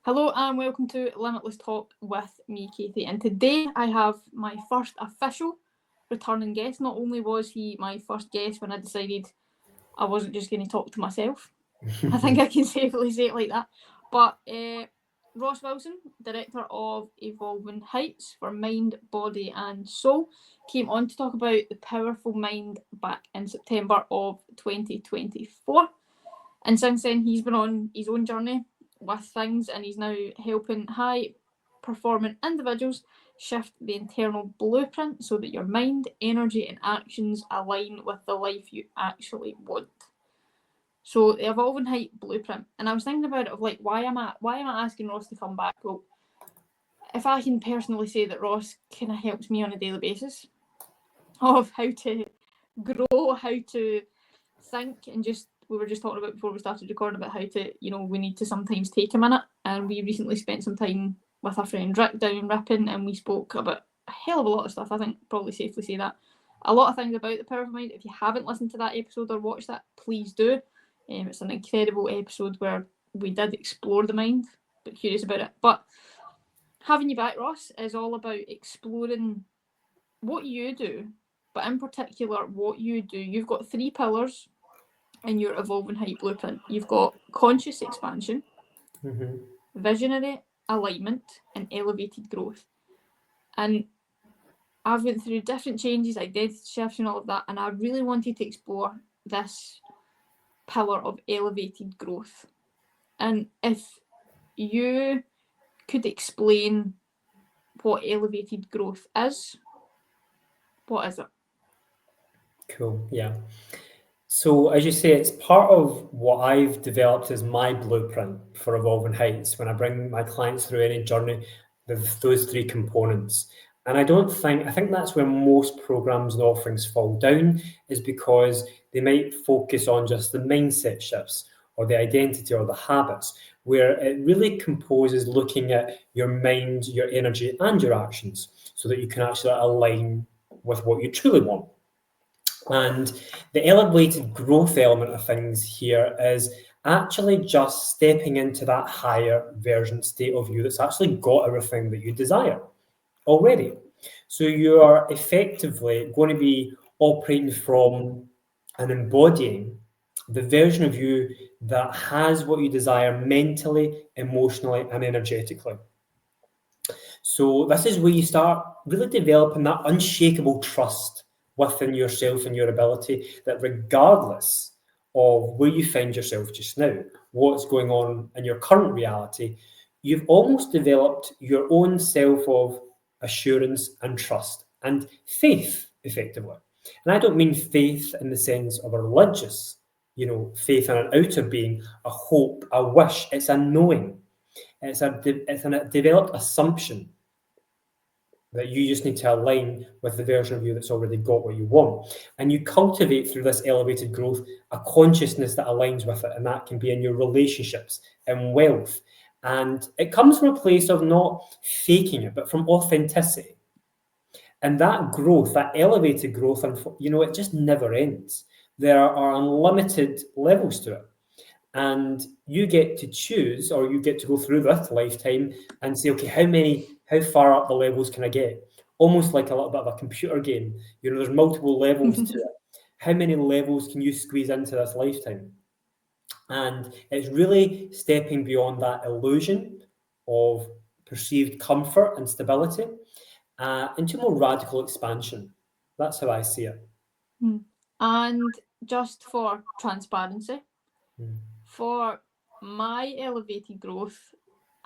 Hello and welcome to Limitless Talk with me, Katie. And today I have my first official returning guest. Not only was he my first guest when I decided I wasn't just going to talk to myself, I think I can safely say it like that, but Ross Wilson, director of Evolving Heights for Mind, Body and Soul, came on to talk about the powerful mind back in September of 2024. And since then, he's been on his own journey with things, and he's now helping high performing individuals shift the internal blueprint so that your mind, energy, and actions align with the life you actually want. So the Evolving Height blueprint, and I was thinking about it of like why am I asking Ross to come back? Well, if I can personally say that Ross kind of helps me on a daily basis of how to grow, how to think, and just we were just talking about before we started recording about how to, we need to sometimes take a minute. And we recently spent some time with our friend Rick down in Ripon, and we spoke about a hell of a lot of stuff. I think probably safely say that. A lot of things about the power of mind. If you haven't listened to that episode or watched that, please do. It's an incredible episode where we did explore the mind, but curious about it. But having you back, Ross, is all about exploring what you do, but in particular what you do. You've got 3 pillars in your Evolving Height blueprint. You've got conscious expansion, visionary alignment, and elevated growth. And I've went through different changes, identity shifts and all of that, and I really wanted to explore this pillar of elevated growth. And if you could explain what elevated growth is, what is it? Cool, yeah. So as you say, it's part of what I've developed as my blueprint for Evolving Heights when I bring my clients through any journey with those 3 components. And I think that's where most programs and offerings fall down, is because they might focus on just the mindset shifts or the identity or the habits, where it really composes looking at your mind, your energy and your actions so that you can actually align with what you truly want. And the elevated growth element of things here is actually just stepping into that higher version state of you that's actually got everything that you desire already. So you are effectively going to be operating from and embodying the version of you that has what you desire mentally, emotionally, and energetically. So this is where you start really developing that unshakable trust within yourself and your ability that regardless of where you find yourself just now, what's going on in your current reality, you've almost developed your own self of assurance and trust and faith, effectively. And I don't mean faith in the sense of a religious, faith in an outer being, a hope, a wish. It's a knowing. It's a developed assumption that you just need to align with the version of you that's already got what you want. And you cultivate through this elevated growth a consciousness that aligns with it. And that can be in your relationships and wealth. And it comes from a place of not faking it, but from authenticity. And that growth, that elevated growth, it just never ends. There are unlimited levels to it. And you get to choose, or you get to go through this lifetime and say, okay, how far up the levels can I get? Almost like a little bit of a computer game. There's multiple levels to it. How many levels can you squeeze into this lifetime? And it's really stepping beyond that illusion of perceived comfort and stability into more radical expansion. That's how I see it. And just for transparency, for my elevated growth,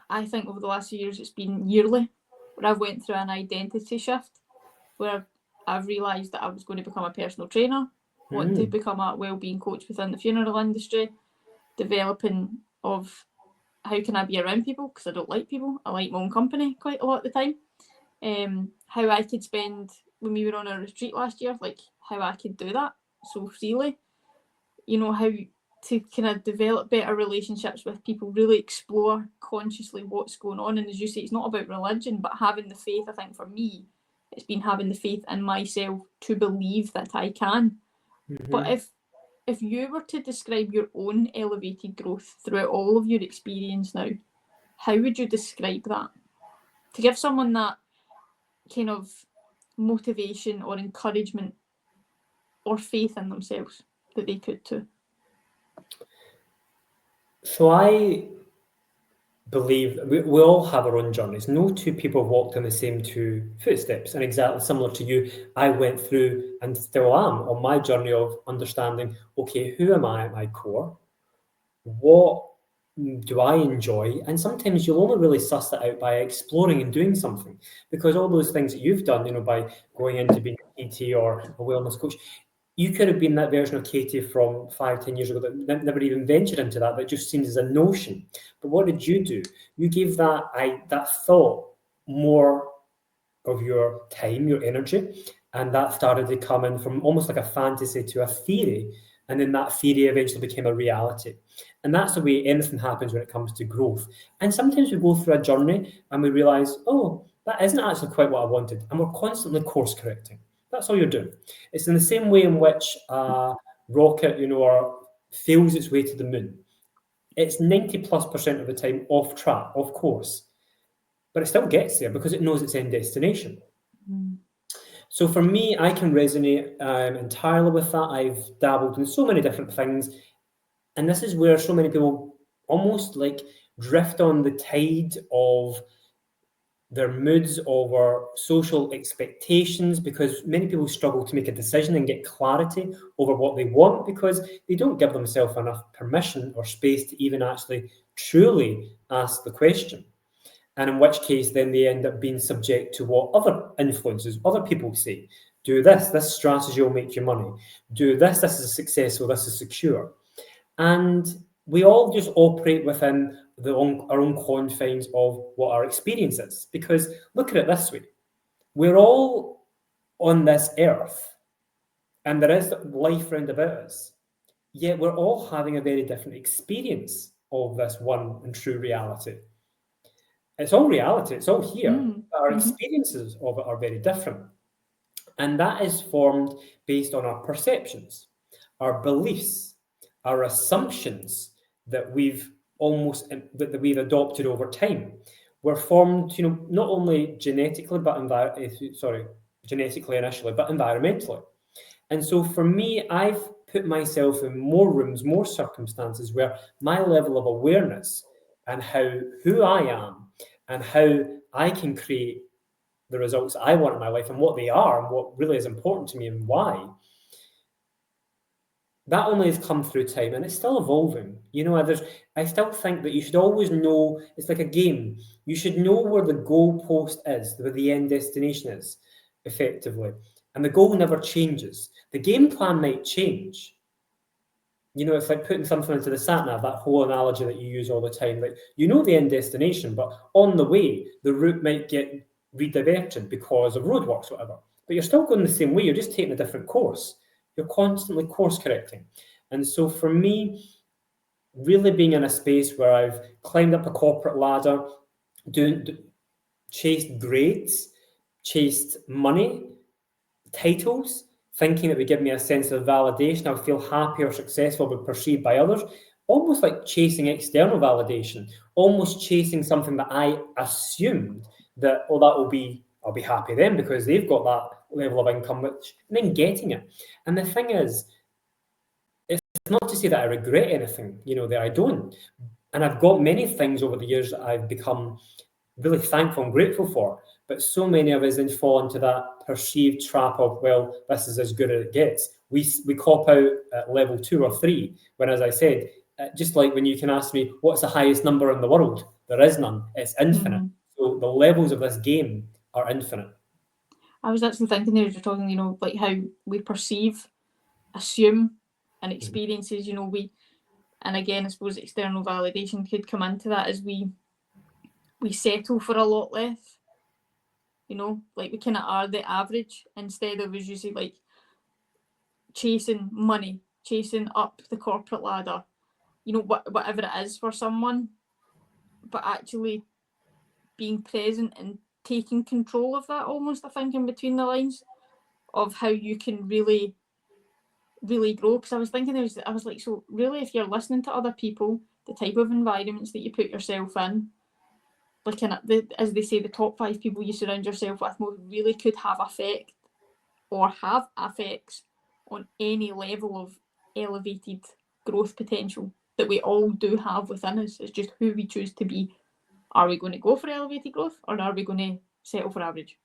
I think over the last few years it's been yearly, where I've went through an identity shift, where I've realised that I was going to become a personal trainer, wanting to become a wellbeing coach within the funeral industry, developing of how can I be around people, because I don't like people. I like my own company quite a lot of the time. How I could spend, when we were on a retreat last year, like how I could do that so freely. How to kind of develop better relationships with people, really explore consciously what's going on. And as you say, it's not about religion, but having the faith. I think for me, it's been having the faith in myself to believe that I can. But if you were to describe your own elevated growth throughout all of your experience now, how would you describe that? To give someone that kind of motivation or encouragement or faith in themselves that they could too. So I believe we all have our own journeys. No two people have walked in the same two footsteps. And exactly similar to you, I went through and still am on my journey of understanding, okay, who am I at my core? What do I enjoy? And sometimes you'll only really suss that out by exploring and doing something, because all those things that you've done, by going into being a PT or a wellness coach, you could have been that version of Katie from 5-10 years ago that never even ventured into that. That just seems as a notion. But what did you do? You gave that thought more of your time, your energy, and that started to come in from almost like a fantasy to a theory. And then that theory eventually became a reality. And that's the way anything happens when it comes to growth. And sometimes we go through a journey and we realize, oh, that isn't actually quite what I wanted. And we're constantly course correcting. That's all you're doing. It's in the same way in which a rocket, fails its way to the moon. It's 90+% of the time off track, off course. But it still gets there because it knows its end destination. Mm. So for me, I can resonate entirely with that. I've dabbled in so many different things. And this is where so many people almost like drift on the tide of their moods over social expectations, because many people struggle to make a decision and get clarity over what they want because they don't give themselves enough permission or space to even actually truly ask the question. And in which case, then they end up being subject to what other influences, other people say. Do this strategy will make you money. Do this is successful, this is secure. And we all just operate within our own confines of what our experience is. Because look at it this way. We're all on this earth and there is life round about us. Yet we're all having a very different experience of this one and true reality. It's all reality, it's all here, but our experiences of it are very different. And that is formed based on our perceptions, our beliefs, our assumptions that we've adopted over time. Were formed, not only genetically, genetically initially, but environmentally. And so for me, I've put myself in more rooms, more circumstances where my level of awareness and who I am and how I can create the results I want in my life and what they are and what really is important to me and why, that only has come through time and it's still evolving. I still think that you should always know, it's like a game. You should know where the goalpost is, where the end destination is, effectively. And the goal never changes. The game plan might change. It's like putting something into the sat-nav, that whole analogy that you use all the time. Like, the end destination, but on the way, the route might get redirected because of roadworks, whatever. But you're still going the same way. You're just taking a different course. You're constantly course correcting. And so for me, really being in a space where I've climbed up a corporate ladder, chased grades, chased money, titles, thinking that would give me a sense of validation, I would feel happy or successful, but perceived by others, almost like chasing external validation, almost chasing something that I assumed that, I'll be happy then because they've got that level of income, and then getting it. And the thing is, it's not to say that I regret anything, that I don't. And I've got many things over the years that I've become really thankful and grateful for. But so many of us then fall into that perceived trap of, well, this is as good as it gets. We cop out at level 2 or 3, when, as I said, just like when you can ask me, what's the highest number in the world? There is none. It's infinite. So the levels of this game are infinite. I was actually thinking there, you're talking, like how we perceive, assume, and experiences, and again, I suppose external validation could come into that as we settle for a lot less. Like we kind of are the average instead of, as you say, like chasing money, chasing up the corporate ladder, whatever it is for someone, but actually being present and taking control of that, almost, I think, in between the lines of how you can really, really grow. Because I was thinking, I was like, so really, if you're listening to other people, the type of environments that you put yourself in, like as they say, the top 5 people you surround yourself with most really could have effect or have effects on any level of elevated growth potential that we all do have within us. It's just who we choose to be. Are we going to go for elevated growth, or are we going to settle for average?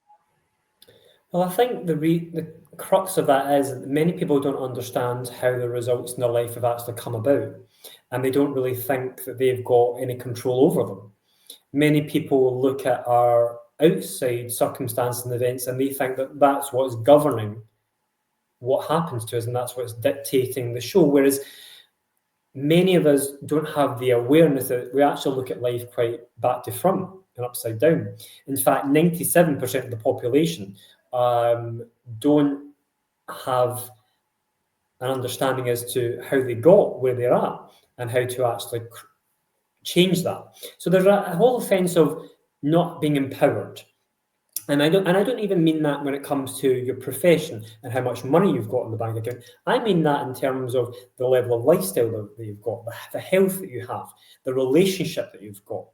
Well, I think the crux of that is that many people don't understand how the results in their life have actually come about, and they don't really think that they've got any control over them. Many people look at our outside circumstances and events, and they think that that's what's governing what happens to us, and that's what's dictating the show. Whereas many of us don't have the awareness that we actually look at life quite back to front and upside down. In fact, 97% of the population don't have an understanding as to how they got where they're at and how to actually change that. So there's a whole sense of not being empowered. And I don't even mean that when it comes to your profession and how much money you've got in the bank account. I mean that in terms of the level of lifestyle that you've got, the health that you have, the relationship that you've got.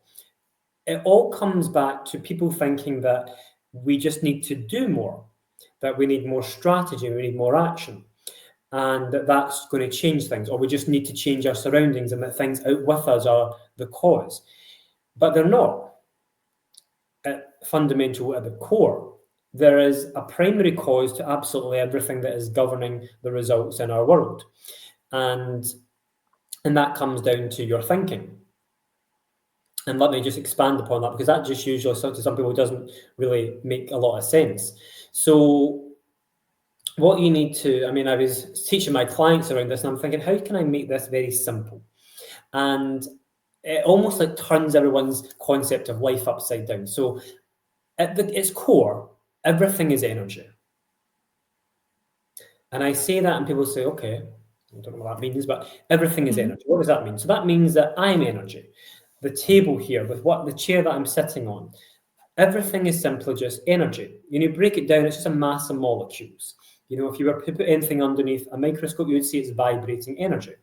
It all comes back to people thinking that we just need to do more, that we need more strategy, we need more action, and that's going to change things, or we just need to change our surroundings, and that things out with us are the cause. But they're not. Fundamental at the core, there is a primary cause to absolutely everything that is governing the results in our world, and that comes down to your thinking. And let me just expand upon that, because that just usually to some people doesn't really make a lot of sense. So what you need to, I was teaching my clients around this, and I'm thinking, how can I make this very simple? And it almost like turns everyone's concept of life upside down. So at its core, everything is energy. And I say that and people say, okay, I don't know what that means, but everything is energy. What does that mean? So that means that I'm energy. The table here, with the chair that I'm sitting on, everything is simply just energy. You break it down, it's just a mass of molecules. If you were to put anything underneath a microscope, you would see it's vibrating energy.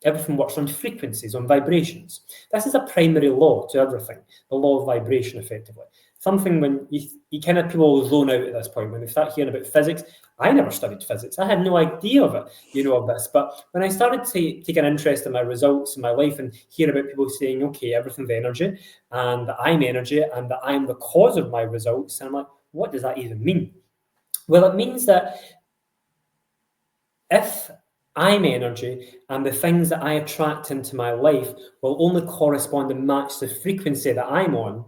Everything works on frequencies, on vibrations. This is a primary law to everything, the law of vibration, effectively. Something when you kind of people zone out at this point, when they start hearing about physics. I never studied physics. I had no idea of it, of this. But when I started to take an interest in my results in my life and hear about people saying, okay, everything's energy, and that I'm energy, and that I'm the cause of my results, and I'm like, what does that even mean? Well, it means that if I'm energy, and the things that I attract into my life will only correspond and match the frequency that I'm on,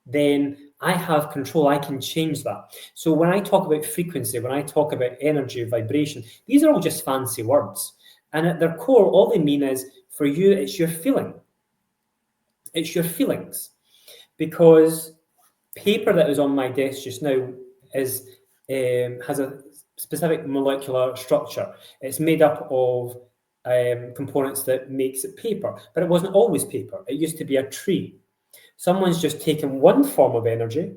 then I have control. I can change that. So when I talk about frequency, when I talk about energy, vibration, these are all just fancy words. And at their core, all they mean is, for you, it's your feeling. It's your feelings. Because paper that is on my desk just now has a specific molecular structure. It's made up of components that makes it paper, but it wasn't always paper. It used to be a tree. Someone's just taken one form of energy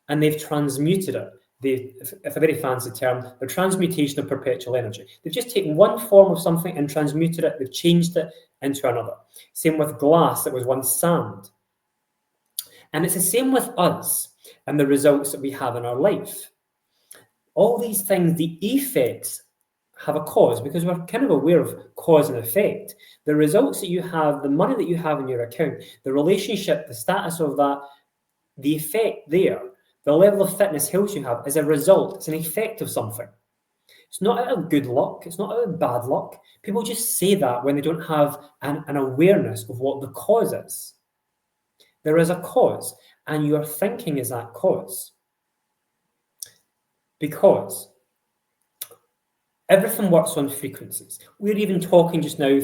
and they've transmuted it. It's a very fancy term, the transmutation of perpetual energy. They've just taken one form of something and transmuted it. They've changed it into another. Same with glass that was once sand. And it's the same with us and the results that we have in our life. All these things, the effects have a cause, because we're kind of aware of cause and effect. The results that you have, the money that you have in your account, the relationship, the status of that, the effect there, the level of fitness, health you have is a result, it's an effect of something. It's not out of good luck, it's not out of bad luck. People just say that when they don't have an awareness of what the cause is. There is a cause, and your thinking is that cause. Because everything works on frequencies. We're even talking just now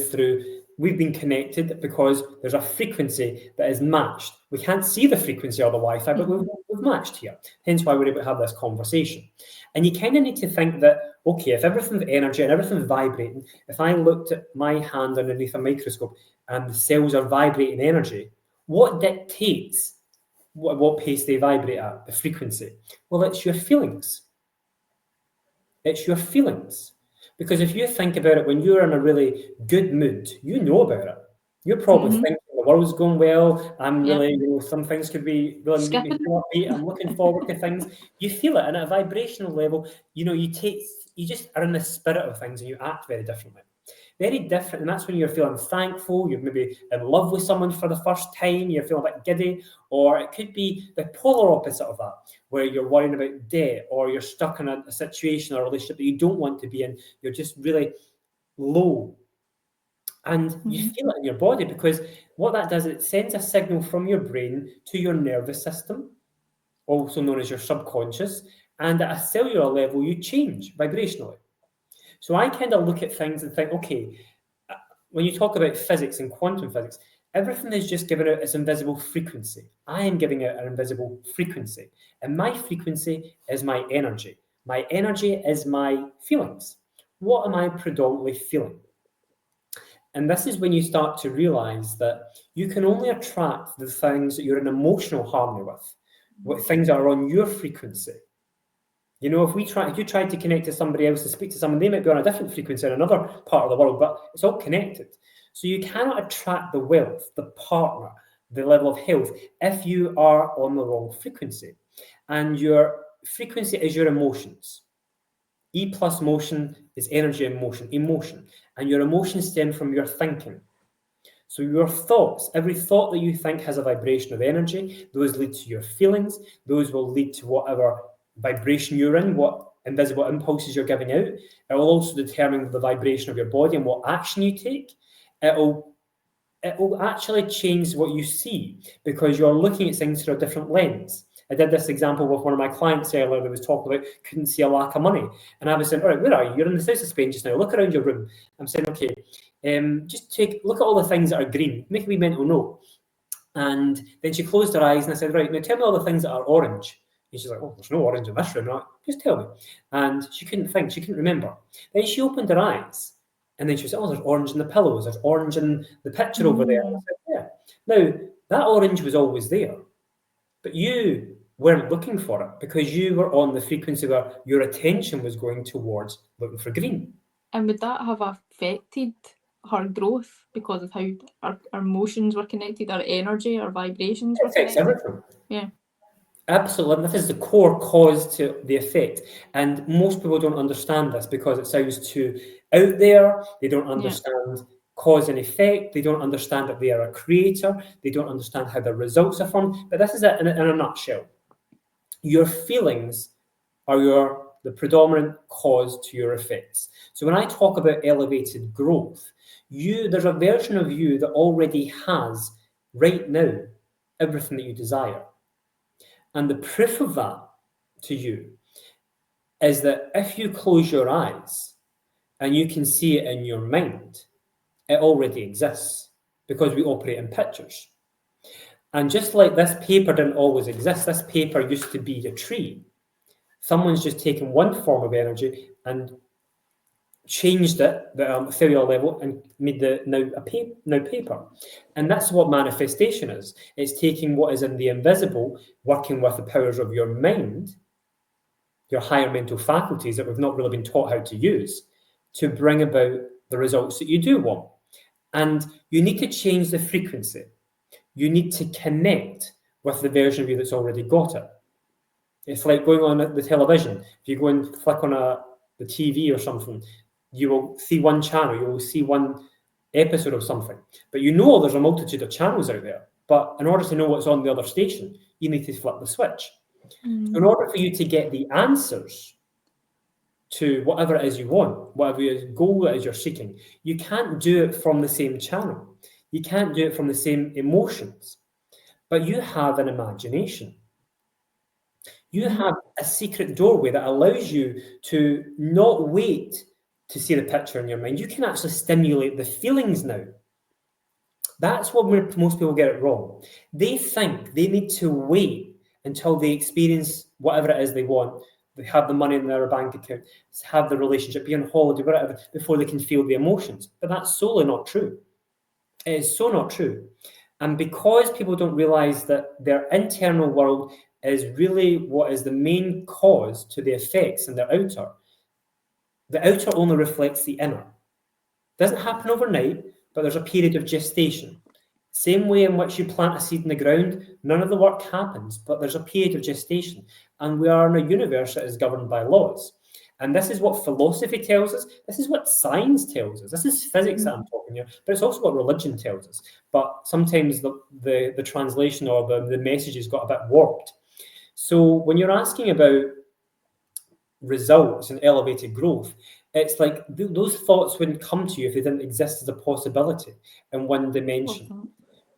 we've been connected because there's a frequency that is matched. We can't see the frequency of the Wi-Fi, but we've matched here. Hence why we're able to have this conversation. And you kind of need to think that, okay, if everything's energy and everything's vibrating, if I looked at my hand underneath a microscope and the cells are vibrating energy, what dictates what pace they vibrate at, the frequency? Well, it's your feelings. It's your feelings. Because if you think about it, when you're in a really good mood, you know about it. You're probably thinking the world's going well. I'm Yeah. really, some things could be really make me Skipping. feel upbeat. I'm looking forward to things. You feel it, and at a vibrational level, you just are in the spirit of things, and you act very differently. Very different, and that's when you're feeling thankful. You're maybe in love with someone for the first time. You're feeling a bit giddy, or it could be the polar opposite of that, where you're worrying about debt, or you're stuck in a situation or a relationship that you don't want to be in. You're just really low, and you feel it in your body, because what that does, it sends a signal from your brain to your nervous system, also known as your subconscious, and at a cellular level, you change vibrationally. So I kind of look at things and think, okay, when you talk about physics and quantum physics, everything is just giving out its invisible frequency. I am giving out an invisible frequency, and my frequency is my energy. My energy is my feelings. What am I predominantly feeling? And this is when you start to realize that you can only attract the things that you're in emotional harmony with, what things are on your frequency. You know, if you tried to connect to somebody else, to speak to someone, they might be on a different frequency in another part of the world, but it's all connected. So you cannot attract the wealth, the partner, the level of health, if you are on the wrong frequency. And your frequency is your emotions. E plus motion is energy and motion, emotion. And your emotions stem from your thinking. So your thoughts, every thought that you think has a vibration of energy. Those lead to your feelings. Those will lead to whatever vibration you're in, what invisible impulses you're giving out. It will also determine the vibration of your body and what action you take. It will actually change what you see, because you're looking at things through a different lens. I did this example with one of my clients earlier that was talking about couldn't see a lack of money. And I was saying, all right, where are you? You're in the south of Spain just now. Look around your room. I'm saying, okay, just look at all the things that are green. Make a wee mental note. And then she closed her eyes and I said, right, now tell me all the things that are orange. And she's like, oh, there's no orange in this room. I'm like, just tell me. And she couldn't think. She couldn't remember. Then she opened her eyes. And then she said, oh, there's orange in the pillows. There's orange in the picture over there. And I said, yeah. Now, that orange was always there. But you weren't looking for it, because you were on the frequency where your attention was going towards looking for green. And would that have affected her growth because of how our emotions were connected, our energy, our vibrations were It affects connected? everything. Yeah. Absolutely. This is the core cause to the effect. And most people don't understand this because it sounds too out there. They don't understand cause and effect. They don't understand that they are a creator. They don't understand how the results are formed. But this is it in a nutshell. Your feelings are the predominant cause to your effects. So when I talk about elevated growth, there's a version of you that already has right now everything that you desire. And the proof of that to you is that if you close your eyes and you can see it in your mind, it already exists, because we operate in pictures. And just like this paper didn't always exist, this paper used to be a tree. Someone's just taken one form of energy and changed it at a cellular level and made now paper. And that's what manifestation is. It's taking what is in the invisible, working with the powers of your mind, your higher mental faculties that we've not really been taught how to use, to bring about the results that you do want. And you need to change the frequency. You need to connect with the version of you that's already got it. It's like going on the television. If you go and click on the TV or something, you will see one channel, you will see one episode of something. But you know there's a multitude of channels out there. But in order to know what's on the other station, you need to flip the switch. So in order for you to get the answers to whatever it is you want, whatever goal it is you're seeking, you can't do it from the same channel. You can't do it from the same emotions. But you have an imagination. You have a secret doorway that allows you to not wait to see the picture in your mind. You can actually stimulate the feelings now. That's what most people get it wrong. They think they need to wait until they experience whatever it is they want. They have the money in their bank account, have the relationship, be on holiday, whatever, before they can feel the emotions. But that's solely not true. It is so not true. And because people don't realize that their internal world is really what is the main cause to the effects in their outer, the outer only reflects the inner. It doesn't happen overnight, but there's a period of gestation. Same way in which you plant a seed in the ground, none of the work happens, but there's a period of gestation. And we are in a universe that is governed by laws. And this is what philosophy tells us. This is what science tells us. This is physics that I'm talking here, but it's also what religion tells us. But sometimes the translation or the message has got a bit warped. So when you're asking about results and elevated growth, it's like those thoughts wouldn't come to you if they didn't exist as a possibility in one dimension.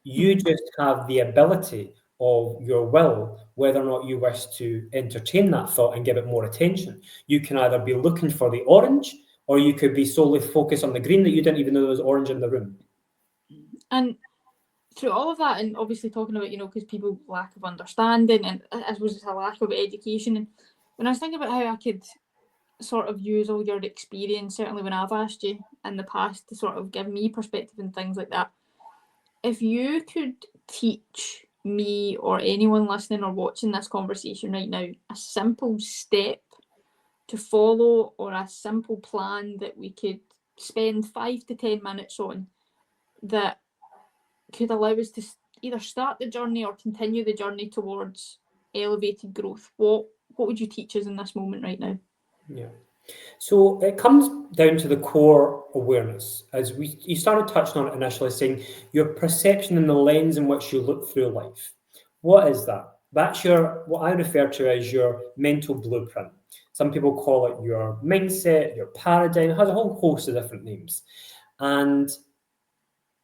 You just have the ability of your will, whether or not you wish to entertain that thought and give it more attention. You can either be looking for the orange, or you could be solely focused on the green that you didn't even know there was orange in the room. And through all of that, and obviously talking about, because people lack of understanding, and I suppose it's a lack of education. And when I was thinking about how I could sort of use all your experience, certainly when I've asked you in the past to sort of give me perspective and things like that, if you could teach me or anyone listening or watching this conversation right now a simple step to follow, or a simple plan that we could spend 5 to 10 minutes on that could allow us to either start the journey or continue the journey towards elevated growth, what would you teach us in this moment right now? Yeah. So it comes down to the core awareness, as you started touching on it initially, saying your perception and the lens in which you look through life. What is that? That's what I refer to as your mental blueprint. Some people call it your mindset, your paradigm. It has a whole host of different names. And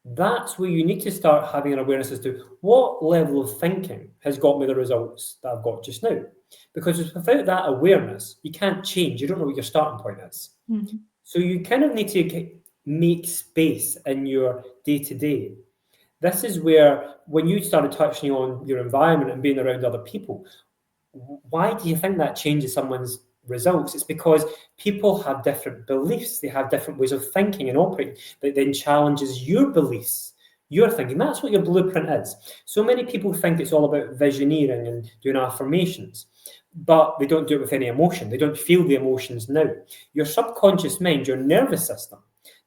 that's where you need to start having an awareness as to what level of thinking has got me the results that I've got just now. Because without that awareness, you can't change. You don't know what your starting point is. Mm-hmm. So you kind of need to make space in your day-to-day. This is where, when you started touching on your environment and being around other people, why do you think that changes someone's results? It's because people have different beliefs. They have different ways of thinking and operating that then challenges your beliefs, your thinking. That's what your blueprint is. So many people think it's all about visioneering and doing affirmations, but they don't do it with any emotion. They don't feel the emotions now. Your subconscious mind, your nervous system,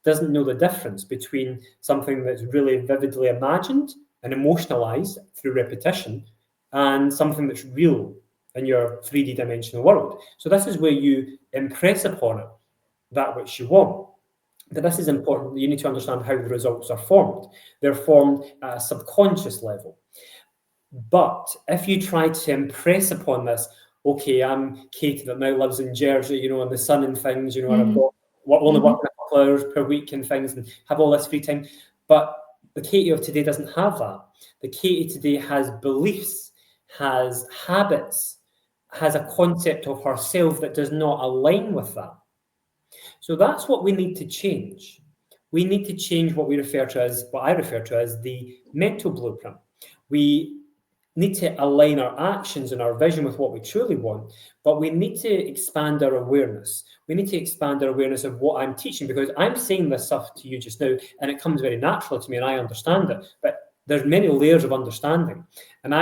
doesn't know the difference between something that's really vividly imagined and emotionalized through repetition and something that's real in your 3D dimensional world. So this is where you impress upon it that which you want. But this is important. You need to understand how the results are formed. They're formed at a subconscious level. But if you try to impress upon this, okay, I'm Katie that now lives in Jersey, in the sun and things, and I've got only working a couple hours per week and things, and have all this free time. But the Katie of today doesn't have that. The Katie today has beliefs, has habits, has a concept of herself that does not align with that. So that's what we need to change. We need to change what I refer to as the mental blueprint. We need to align our actions and our vision with what we truly want, but we need to expand our awareness. We need to expand our awareness of what I'm teaching, because I'm saying this stuff to you just now, and it comes very natural to me, and I understand it, but there's many layers of understanding. And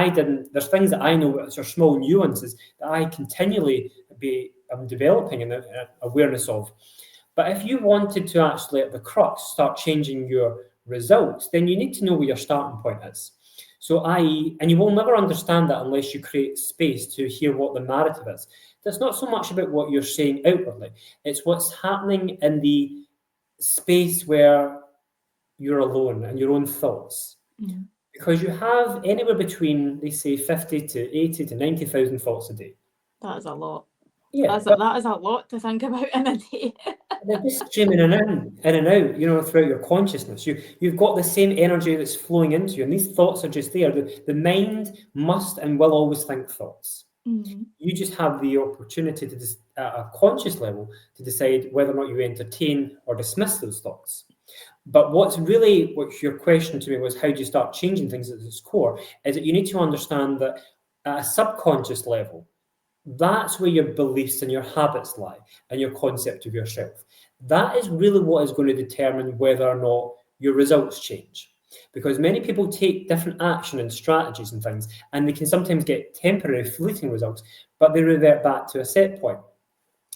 there's things that I know which are small nuances that I continually am developing an awareness of. But if you wanted to actually, at the crux, start changing your results, then you need to know where your starting point is. So and you will never understand that unless you create space to hear what the narrative is. That's not so much about what you're saying outwardly. It's what's happening in the space where you're alone and your own thoughts. Mm-hmm. Because you have anywhere between, they say, 50 to 80 to 90,000 thoughts a day. That is a lot. Yeah, that is a lot to think about in a day. They're just streaming in and out, throughout your consciousness. You've got the same energy that's flowing into you, and these thoughts are just there. The mind must and will always think thoughts. Mm-hmm. You just have the opportunity to, at a conscious level, to decide whether or not you entertain or dismiss those thoughts. But what your question to me was, how do you start changing things at its core, is that you need to understand that at a subconscious level, that's where your beliefs and your habits lie, and your concept of yourself. That is really what is going to determine whether or not your results change. Because many people take different action and strategies and things, and they can sometimes get temporary, fleeting results, but they revert back to a set point.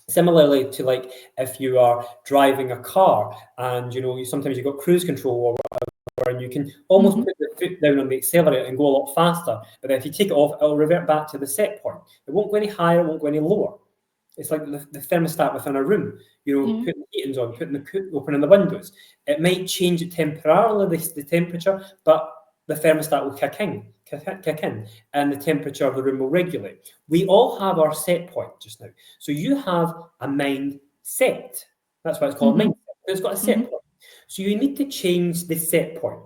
Similarly to, like, if you are driving a car and sometimes you've got cruise control or whatever, and you can almost Mhm. put the foot down on the accelerator and go a lot faster. But then if you take it off, it'll revert back to the set point. It won't go any higher, it won't go any lower. It's like the thermostat within a room, Yeah. putting the heatings on, opening the windows. It might change it temporarily, the temperature, but the thermostat will kick in, and the temperature of the room will regulate. We all have our set point just now. So you have a mind set. That's why it's called Mhm. mindset. It's got a set point. So you need to change the set point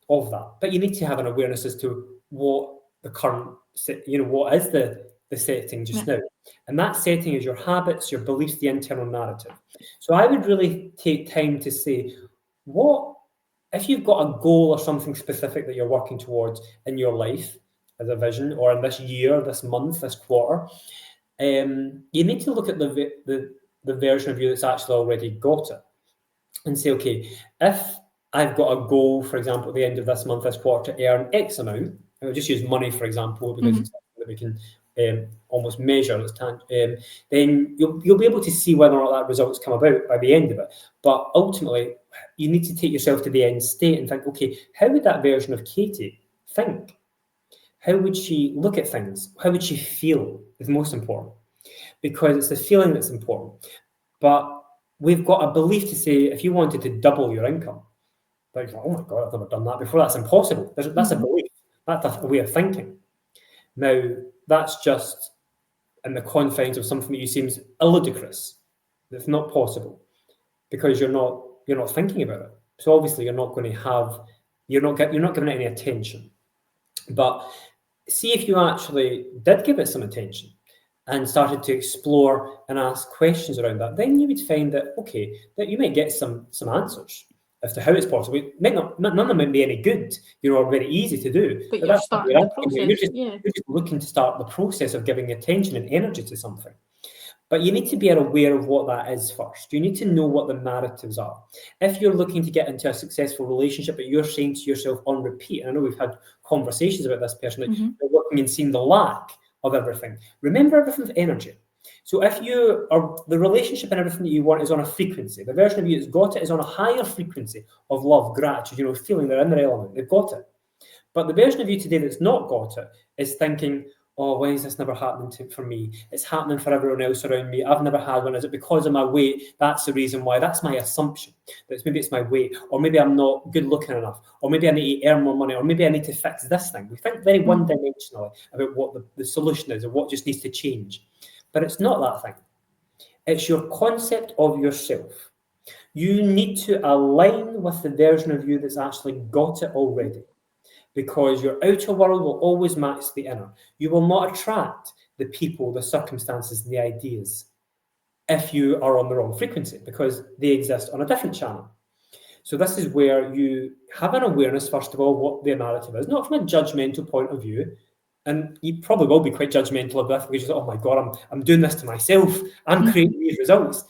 of that, but you need to have an awareness as to what the current, what is the setting just now. And that setting is your habits, your beliefs, the internal narrative. So I would really take time to say, what if you've got a goal or something specific that you're working towards in your life as a vision, or in this year, this month, this quarter, you need to look at the version of you that's actually already got it and say, okay, if I've got a goal, for example, at the end of this month, this quarter, to earn X amount, and we'll just use money, for example, because it's something that we can almost measure, then you'll be able to see whether or not that result's come about by the end of it. But ultimately, you need to take yourself to the end state and think, okay, how would that version of Katie think? How would she look at things? How would she feel is most important, because it's the feeling that's important. But we've got a belief to say, if you wanted to double your income, but you're like, oh my God, I've never done that before. That's impossible. That's a belief. That's a way of thinking. Now, that's just in the confines of something that you seems ludicrous. That's not possible because you're not thinking about it. So obviously, you're not giving it any attention. But see if you actually did give it some attention and started to explore and ask questions around that, then you would find that, okay, that you might get some answers as to how it's possible. It might not, none of them might be any good, or very easy to do. But you're that's what starting the asking here. process. You're just looking to start the process of giving attention and energy to something. But you need to be aware of what that is first. You need to know what the narratives are. If you're looking to get into a successful relationship, but you're saying to yourself on repeat, and I know we've had conversations about this person, that you're looking and seeing the lack of everything. Remember, everything's energy. So if you are, the relationship and everything that you want is on a frequency, the version of you that's got it is on a higher frequency of love, gratitude, feeling they're in their element, they've got it. But the version of you today that's not got it is thinking, oh, why is this never happening for me? It's happening for everyone else around me. I've never had one. Is it because of my weight? That's the reason why. That's my assumption. Maybe it's my weight, or maybe I'm not good looking enough, or maybe I need to earn more money, or maybe I need to fix this thing. We think very one-dimensionally about what the solution is and what just needs to change. But it's not that thing. It's your concept of yourself. You need to align with the version of you that's actually got it already, because your outer world will always match the inner. You will not attract the people, the circumstances, the ideas if you are on the wrong frequency, because they exist on a different channel. So this is where you have an awareness, first of all, what the narrative is, not from a judgmental point of view. And you probably will be quite judgmental of this, because you say, oh my God, I'm doing this to myself. I'm creating these results.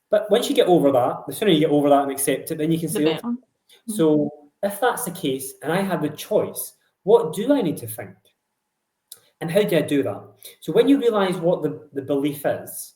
But once you get over that, the sooner you get over that and accept it, then you can say, okay, so if that's the case, and I have the choice, what do I need to think? And how do I do that? So when you realize what the belief is,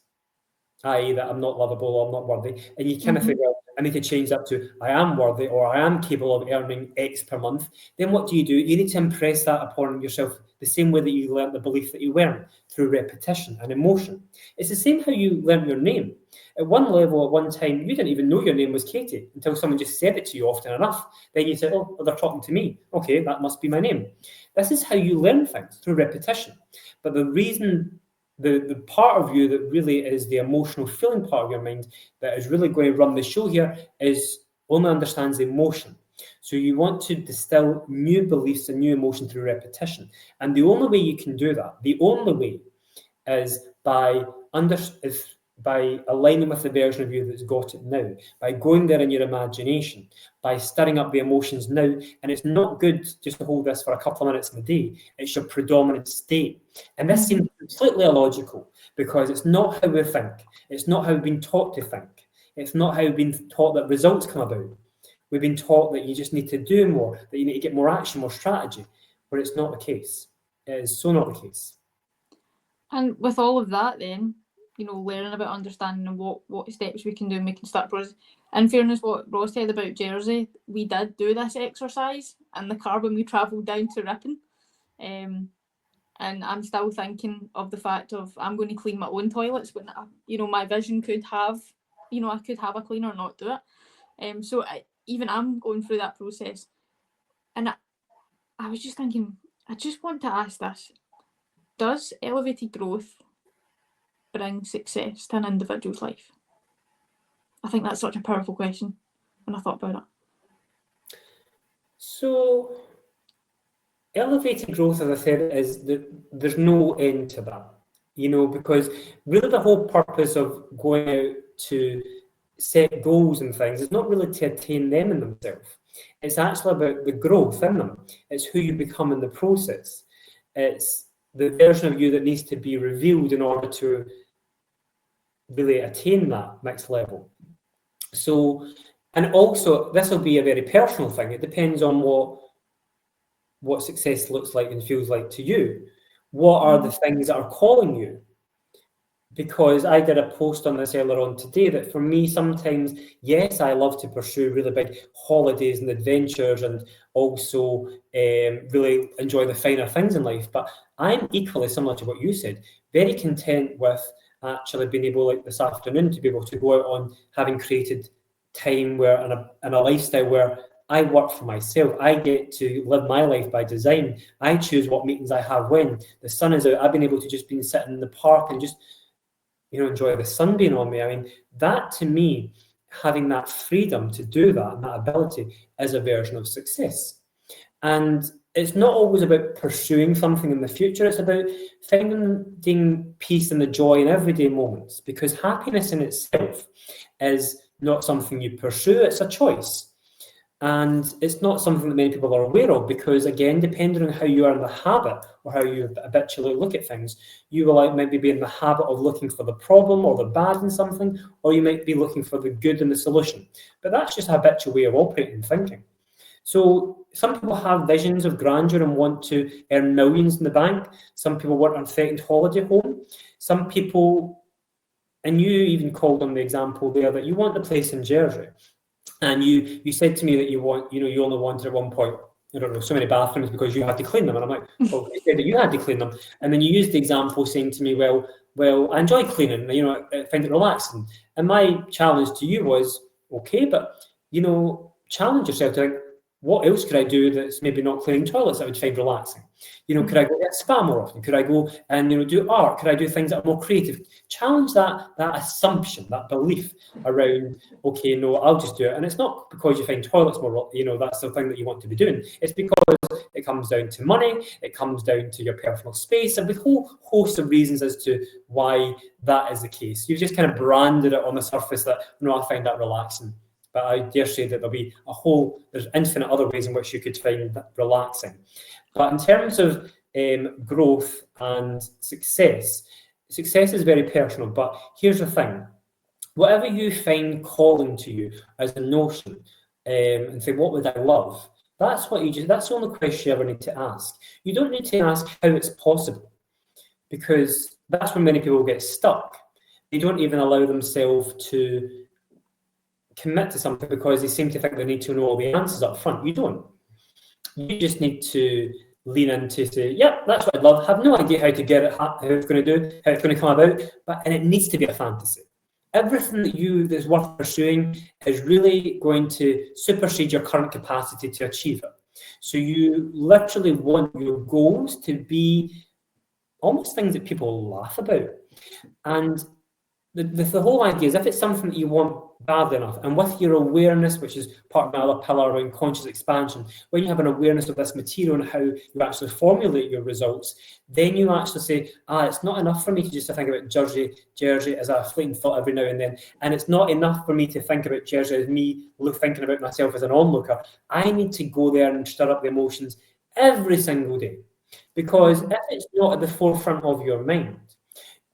i.e. that I'm not lovable or I'm not worthy, and you kind of think, well, I need to change that to I am worthy or I am capable of earning X per month, then what do? You need to impress that upon yourself the same way that you learn the belief that you learn, through repetition and emotion. It's the same how you learn your name. At one level, at one time, you didn't even know your name was Katie until someone just said it to you often enough. Then you said, oh, they're talking to me. Okay, that must be my name. This is how you learn things, through repetition. But the reason, the part of you that really is the emotional feeling part of your mind that is really going to run the show here is only understands emotion. So you want to distill new beliefs and new emotion through repetition. And the only way you can do that, the only way, is by aligning with the version of you that's got it now, by going there in your imagination, by stirring up the emotions now. And it's not good just to hold this for a couple of minutes in the day. It's your predominant state. And this seems completely illogical, because it's not how we think. It's not how we've been taught to think. It's not how we've been taught that results come about. We've been taught that you just need to do more, that you need to get more action, more strategy, but it's not the case. It is so not the case. And with all of that then, learning about understanding and what steps we can do and we can start process, in fairness, what Ross said about Jersey, we did do this exercise in the car when we travelled down to Ripon. And I'm still thinking of the fact of I'm going to clean my own toilets when, my vision could have, I could have a cleaner, not do it. So even I'm going through that process. And I was just thinking, I just want to ask this. Does elevated growth bring success to an individual's life? I think that's such a powerful question when I thought about it. So, elevated growth, as I said, is there's no end to that, because really the whole purpose of going out to set goals and things is not really to attain them in themselves. It's actually about the growth in them. It's who you become in the process. It's the version of you that needs to be revealed in order to really attain that next level. So, and also this will be a very personal thing. It depends on what success looks like and feels like to you. What are the things that are calling you? Because I did a post on this earlier on today that for me, sometimes, yes, I love to pursue really big holidays and adventures and also really enjoy the finer things in life. But I'm equally similar to what you said, very content with actually being able, like this afternoon, to be able to go out on having created time where in a lifestyle where I work for myself. I get to live my life by design. I choose what meetings I have when. The sun is out. I've been able to just be sitting in the park and just enjoy the sun being on me. I mean, that to me, having that freedom to do that and that ability is a version of success. And it's not always about pursuing something in the future. It's about finding peace and the joy in everyday moments, because happiness in itself is not something you pursue. It's a choice. And it's not something that many people are aware of, because again, depending on how you are in the habit or how you habitually look at things, you will maybe be in the habit of looking for the problem or the bad in something, or you might be looking for the good in the solution. But that's just a habitual way of operating and thinking. So some people have visions of grandeur and want to earn millions in the bank. Some people want an unthreatened holiday home. Some people, and you even called on the example there that you want the place in Jersey. And you said to me that you only wanted at one point, I don't know, so many bathrooms because you had to clean them. And I'm like, well, you said that you had to clean them. And then you used the example saying to me, well, I enjoy cleaning, I find it relaxing. And my challenge to you was, okay, but, challenge yourself to think, what else could I do that's maybe not cleaning toilets that I would find relaxing? Could I go get spa more often? Could I go and do art? Could I do things that are more creative? Challenge that assumption, that belief around, okay, no, I'll just do it. And it's not because you find toilets more, that's the thing that you want to be doing. It's because it comes down to money, it comes down to your personal space, and with a whole host of reasons as to why that is the case. You've just kind of branded it on the surface that, no, I find that relaxing. But I dare say that there'll be there's infinite other ways in which you could find that relaxing. But in terms of growth and success is very personal. But here's the thing. Whatever you find calling to you as a notion, and say, what would I love? That's the only question you ever need to ask. You don't need to ask how it's possible, because that's when many people get stuck. They don't even allow themselves to commit to something because they seem to think they need to know all the answers up front. You don't. You just need to lean into say, yep, that's what I'd love. Have no idea how to get it, how it's going to do, how it's going to come about, and it needs to be a fantasy. Everything that's worth pursuing is really going to supersede your current capacity to achieve it. So you literally want your goals to be almost things that people laugh about. And the whole idea is, if it's something that you want badly enough, and with your awareness, which is part of my other pillar around conscious expansion, when you have an awareness of this material and how you actually formulate your results, then you actually say, it's not enough for me to just think about Jersey as a fleeting thought every now and then, and it's not enough for me to think about Jersey as me thinking about myself as an onlooker. I need to go there and stir up the emotions every single day, because if it's not at the forefront of your mind,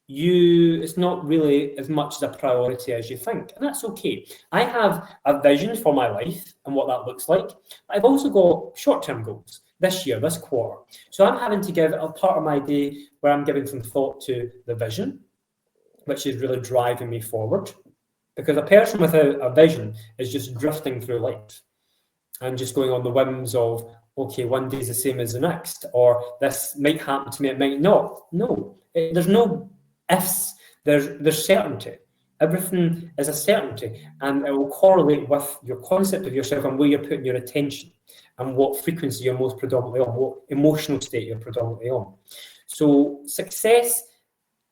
it's not really as much as a priority as you think, and that's okay. I have a vision for my life and what that looks like. I've also got short-term goals this year, this quarter. So I'm having to give a part of my day where I'm giving some thought to the vision, which is really driving me forward. Because a person without a vision is just drifting through life and just going on the whims of, okay, one day is the same as the next, or this might happen to me, it might not. No, there's no ifs, there's certainty. Everything is a certainty, and it will correlate with your concept of yourself and where you're putting your attention and what frequency you're most predominantly on, what emotional state you're predominantly on. So success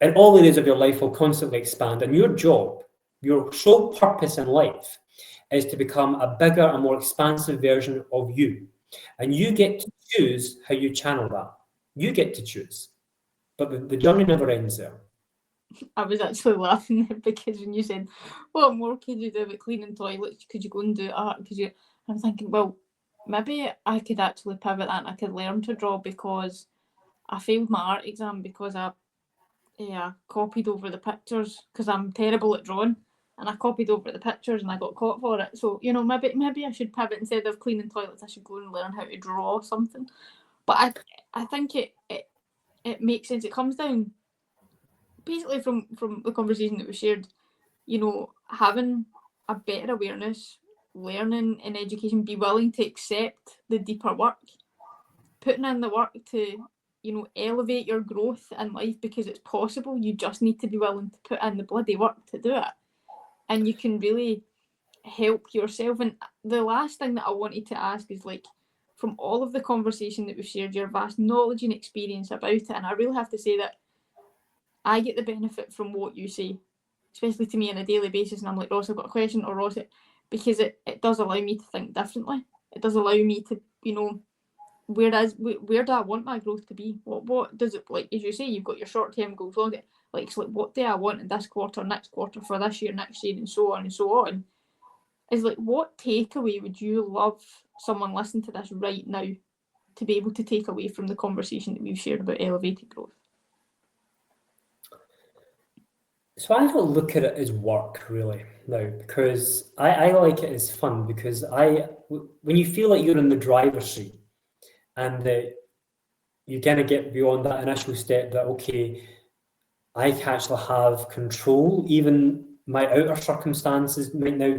in all areas of your life will constantly expand, and your job, your sole purpose in life, is to become a bigger and more expansive version of you. And you get to choose how you channel that. You get to choose. But the journey never ends there. I was actually laughing because when you said, what more could you do about cleaning toilets? Could you go and do art? I'm thinking, well, maybe I could actually pivot that and I could learn to draw, because I failed my art exam because I copied over the pictures, because I'm terrible at drawing, and I copied over the pictures and I got caught for it. So, maybe I should pivot. Instead of cleaning toilets, I should go and learn how to draw something. But I think it makes sense. It comes down basically from the conversation that we shared, having a better awareness, learning in education, be willing to accept the deeper work, putting in the work to, elevate your growth in life, because it's possible. You just need to be willing to put in the bloody work to do it. And you can really help yourself. And the last thing that I wanted to ask is, like, from all of the conversation that we've shared, your vast knowledge and experience about it, and I really have to say that I get the benefit from what you say, especially to me on a daily basis. And I'm like, Ross, I've got a question, or Ross, because it does allow me to think differently. It does allow me to, where do I want my growth to be? What does it, like, as you say, you've got your short-term goals, it's like, what do I want in this quarter, next quarter, for this year, next year, and so on and so on. Is like, what takeaway would you love someone listening to this right now to be able to take away from the conversation that we've shared about elevated growth? So I don't look at it as work really now, because I like it as fun, because when you feel like you're in the driver's seat and that you kind of get beyond that initial step that, okay, I can actually have control, even my outer circumstances might now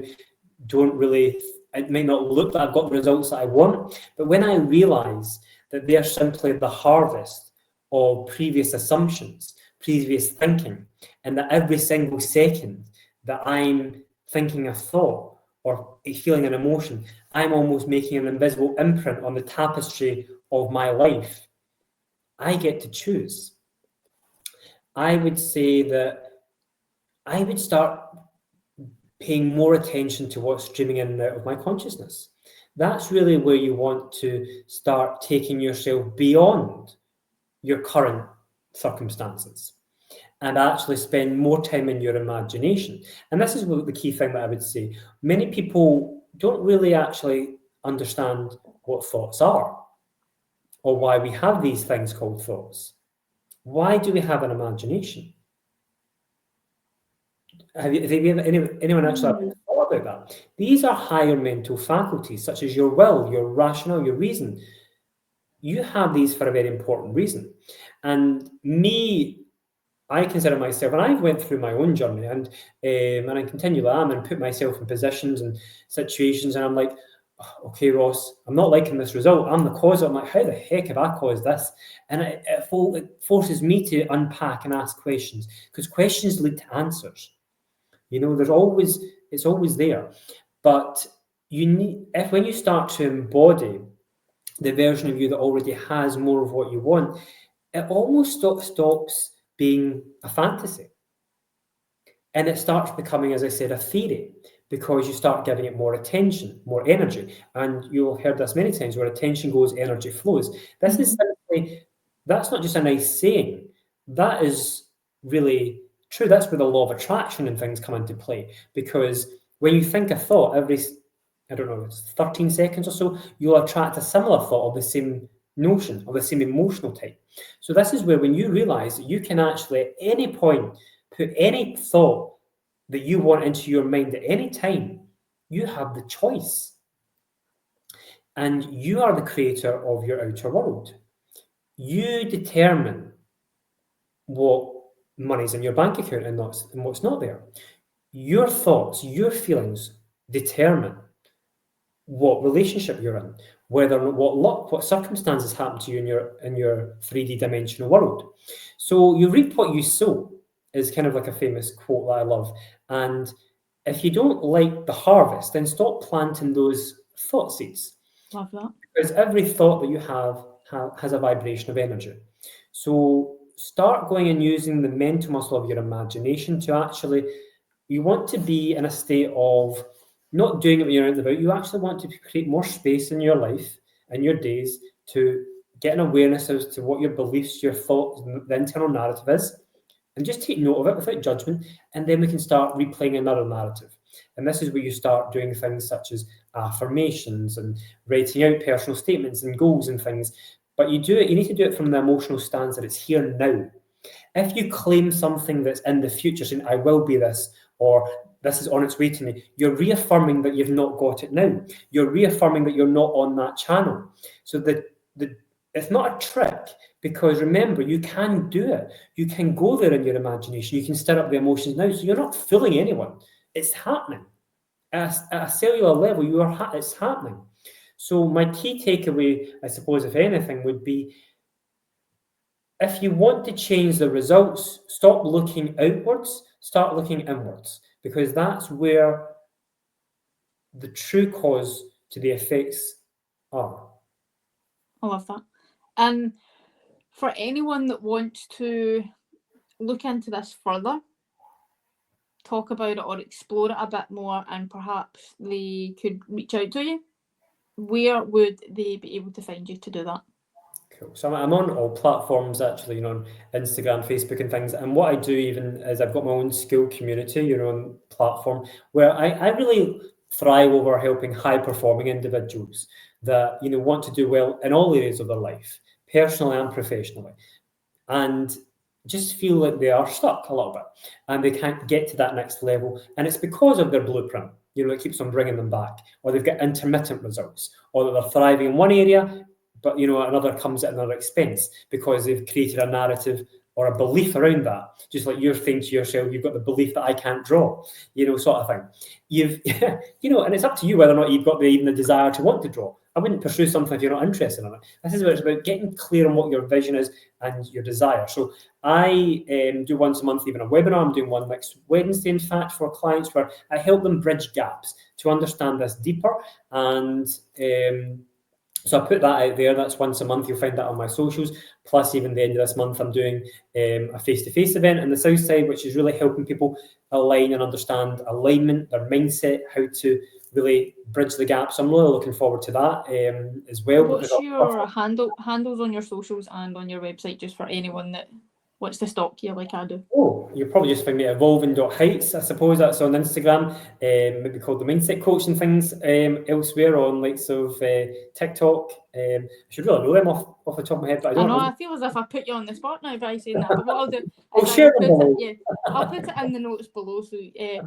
it may not look like I've got the results that I want, but when I realise that they're simply the harvest of previous assumptions, previous thinking, and that every single second that I'm thinking a thought or feeling an emotion, I'm almost making an invisible imprint on the tapestry of my life. I get to choose. I would say that I would start paying more attention to what's streaming in and out of my consciousness. That's really where you want to start taking yourself beyond your current circumstances and actually spend more time in your imagination. And this is the key thing that I would say. Many people don't really actually understand what thoughts are, or why we have these things called thoughts. Why do we have an imagination? Have anyone actually thought about that? These are higher mental faculties, such as your will, your rationale, your reason. You have these for a very important reason. And I consider myself, and I've went through my own journey, and I continually am, and put myself in positions and situations, and I'm like, okay, Ross, I'm not liking this result. I'm the cause. I'm like, how the heck have I caused this? And it forces me to unpack and ask questions, because questions lead to answers. It's always there. But when you start to embody the version of you that already has more of what you want, it almost stops being a fantasy. And it starts becoming, as I said, a theory, because you start giving it more attention, more energy. And you'll heard this many times, where attention goes, energy flows. This is simply, that's not just a nice saying. That is really true. That's where the law of attraction and things come into play. Because when you think a thought, every, I don't know, it's 13 seconds or so, you'll attract a similar thought of the same notion, of the same emotional type. So this is where, when you realize that you can actually at any point put any thought that you want into your mind at any time, you have the choice. And you are the creator of your outer world. You determine what money's in your bank account and what's not there. your thoughts, your feelings determine what relationship you're in, whether what luck, what circumstances happen to you in your 3D dimensional world. So you reap what you sow is kind of like a famous quote that I love. And if you don't like the harvest, then stop planting those thought seeds. Love that. Because every thought that you have has a vibration of energy. So start going and using the mental muscle of your imagination to actually, you want to be in a state of not doing it when you're out and about. You actually want to create more space in your life and your days to get an awareness as to what your beliefs, your thoughts, the internal narrative is, and just take note of it without judgment. And then we can start replaying another narrative. And this is where you start doing things such as affirmations and writing out personal statements and goals and things. But you need to do it from the emotional stance that it's here now. If you claim something that's in the future, saying, I will be this, or this is on its way to me, you're reaffirming that you've not got it now. You're reaffirming that you're not on that channel. So it's not a trick, because remember, you can do it. You can go there in your imagination. You can stir up the emotions now. So you're not fooling anyone. It's happening. At a cellular level, it's happening. So my key takeaway, I suppose, if anything, would be, if you want to change the results, stop looking outwards, start looking inwards, because that's where the true cause to the effects are. I love that. And for anyone that wants to look into this further, talk about it or explore it a bit more, and perhaps they could reach out to you, where would they be able to find you to do that? Cool. So I'm on all platforms, actually, on Instagram, Facebook and things. And what I do even is I've got my own school community, on platform, where I really thrive over helping high performing individuals that, want to do well in all areas of their life, personally and professionally, and just feel like they are stuck a little bit and they can't get to that next level. And it's because of their blueprint, it keeps on bringing them back, or they've got intermittent results, or that they're thriving in one area, but another comes at another expense because they've created a narrative or a belief around that. Just like you're thinking to yourself, you've got the belief that I can't draw, sort of thing. And it's up to you whether or not you've got even the desire to want to draw. I wouldn't pursue something if you're not interested in it. This is what it's about, getting clear on what your vision is and your desire. So I do once a month, even a webinar. I'm doing one next Wednesday, in fact, for clients, where I help them bridge gaps to understand this deeper. And so I put that out there. That's once a month. You'll find that on my socials. Plus, even the end of this month, I'm doing a face-to-face event in the South Side, which is really helping people align and understand alignment, their mindset, how to really bridge the gap. So I'm really looking forward to that as well. What's your handles on your socials and on your website, just for anyone that wants to stalk you like I do? Oh, you'll probably just find me at evolving.heights. I suppose that's on Instagram, maybe called the Mindset Coach and things elsewhere on likes of TikTok. I should really know them off the top of my head, but I don't know. I feel as if I put you on the spot now by saying that, but what I'll do is I'll share them below. I'll put it in the notes below, so you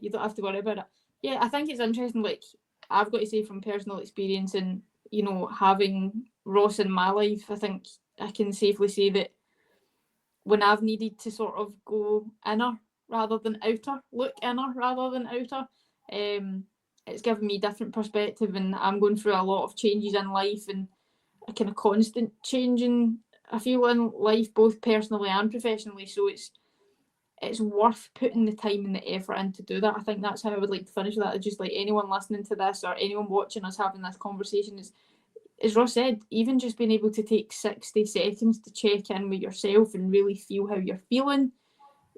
don't have to worry about it. Yeah, I think it's interesting, like, I've got to say, from personal experience and, having Ross in my life, I think I can safely say that when I've needed to sort of go inner rather than outer, look inner rather than outer, it's given me different perspective, and I'm going through a lot of changes in life and a kind of constant changing, I feel, in life, both personally and professionally. So it's worth putting the time and the effort in to do that. I think that's how I would like to finish that. Just like anyone listening to this or anyone watching us having this conversation, is, as Ross said, even just being able to take 60 seconds to check in with yourself and really feel how you're feeling,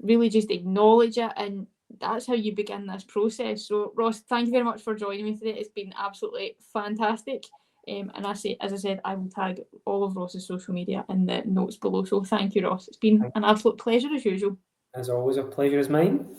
really just acknowledge it, and that's how you begin this process. So Ross, thank you very much for joining me today. It's been absolutely fantastic. And as I said, I will tag all of Ross's social media in the notes below. So thank you, Ross. It's been an absolute pleasure as usual. As always, a pleasure is mine.